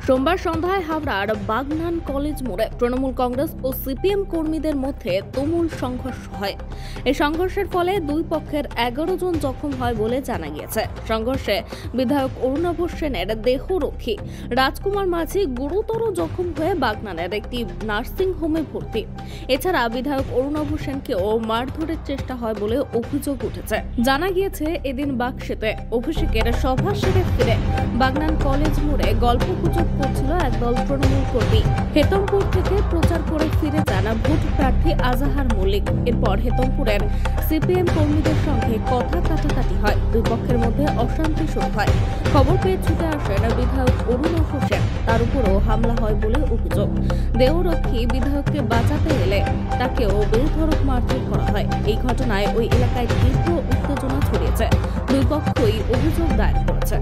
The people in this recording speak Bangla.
সোমবার সন্ধ্যায় হাওড়ার বাগনান কলেজ মোড়ে তৃণমূল কংগ্রেস ও সিপিএম কর্মীদের মধ্যে তুমুল সংঘর্ষ হয়। এই সংঘর্ষের ফলে দুই পক্ষের 11 জন জখম হয় বলে জানা গিয়েছে। সংঘর্ষে বিধায়ক অরুণাভ সেনের দেহরক্ষী রাজকুমার মাঝি গুরুতর জখম হয়ে বাগনানের একটি নার্সিং হোমে ভর্তি। এছাড়া বিধায়ক অরুণাভ সেনকেও মারধরের চেষ্টা হয় বলে অভিযোগ উঠেছে। জানা গিয়েছে, এদিন বাক্সেতে অভিষেকের সভা সেরে ফিরে বাগনান কলেজ মোড়ে গল্পগুজব করছিল একদল তৃণমূল কর্মী। হেতমপুর থেকে প্রচার করে ফিরে যান ভোট প্রার্থী আজাহার মল্লিক। এরপর হেতমপুরের সিপিএম কর্মীদের সঙ্গে কথা কাটাকাটি হয়। দুই পক্ষের মধ্যে অশান্তি শুরু হয়। খবর পেয়ে ছুটে আসেন বিধায়ক অরুণাভ সেন। তার উপরও হামলা হয় বলে অভিযোগ। দেহরক্ষী বিধায়ককে বাঁচাতে এলে তাকেও বেধড়ক মারধর করা হয়। এই ঘটনায় ওই এলাকায় তীব্র উত্তেজনা ছড়িয়েছে। দুই পক্ষই অভিযোগ দায়ের করেছে।